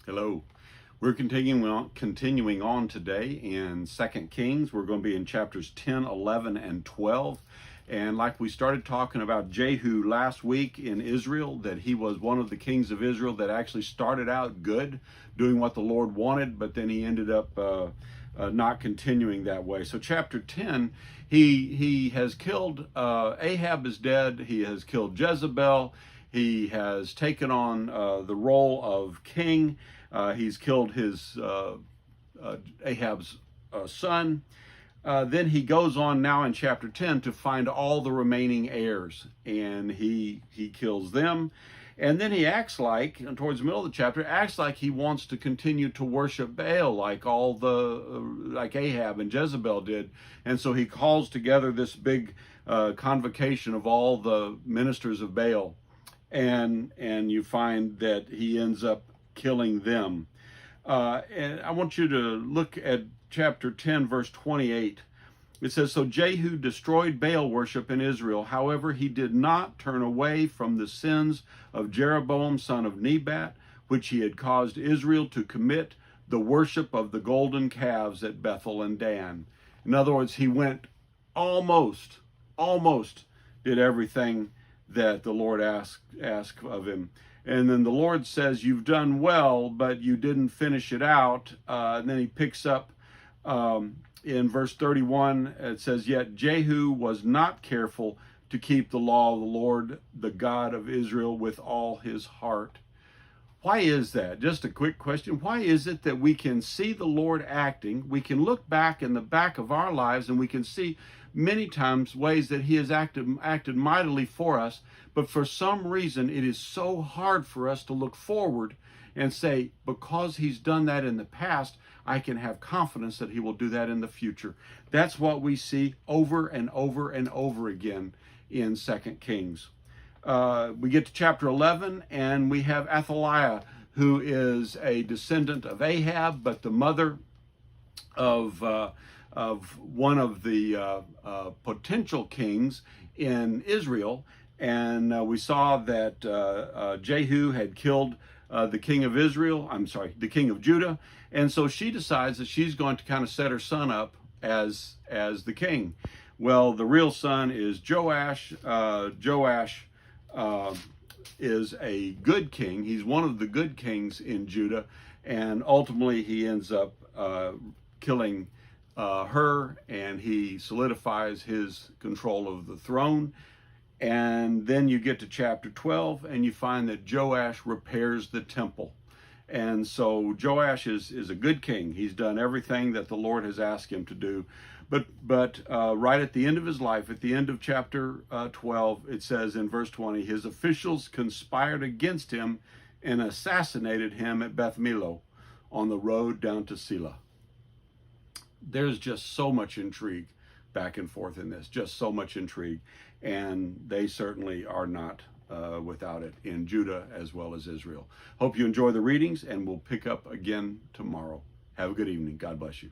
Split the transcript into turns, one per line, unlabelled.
Hello. We're continuing on today in 2 Kings. We're going to be in chapters 10, 11, and 12. And like we started talking about Jehu last week in Israel, that he was one of the kings of Israel that actually started out good, doing what the Lord wanted, but then he ended up not continuing that way. So chapter 10, he has killed, Ahab is dead, he has killed Jezebel, he has taken on the role of king. He's killed his Ahab's son. Then he goes on now in chapter 10 to find all the remaining heirs, and he kills them. And then he acts like, and towards the middle of the chapter, acts like he wants to continue to worship Baal, like like Ahab and Jezebel did. And so he calls together this big convocation of all the ministers of Baal, and you find that he ends up killing them. And I want you to look at chapter 10, verse 28. It says, "So Jehu destroyed Baal worship in Israel. However, he did not turn away from the sins of Jeroboam, son of Nebat, which he had caused Israel to commit, the worship of the golden calves at Bethel and Dan." In other words, he went almost did everything that the Lord asked of him. And then the Lord says, "You've done well, but you didn't finish it out." And then he picks up in verse 31, it says, "Yet Jehu was not careful to keep the law of the Lord, the God of Israel, with all his heart." Why is that? Just a quick question. Why is it that we can see the Lord acting, we can look back in the back of our lives, and we can see many times ways that he has acted mightily for us, but for some reason it is so hard for us to look forward and say, because he's done that in the past, I can have confidence that he will do that in the future. That's what we see over and over and over again in 2 Kings. We get to chapter 11, and we have Athaliah, who is a descendant of Ahab, but the mother of one of the potential kings in Israel. And we saw that Jehu had killed the king of the king of Judah. And so she decides that she's going to kind of set her son up as the king. Well, the real son is Joash. Joash is a good king. He's one of the good kings in Judah. And ultimately he ends up killing her, and he solidifies his control of the throne. And then you get to chapter 12, and you find that Joash repairs the temple. And so Joash is a good king. He's done everything that the Lord has asked him to do. But right at the end of his life, at the end of chapter 12, it says in verse 20, his officials conspired against him and assassinated him at Beth Millo on the road down to Selah. There's just so much intrigue back and forth in this, just so much intrigue. And they certainly are not without it in Judah as well as Israel. Hope you enjoy the readings, and we'll pick up again tomorrow. Have a good evening. God bless you.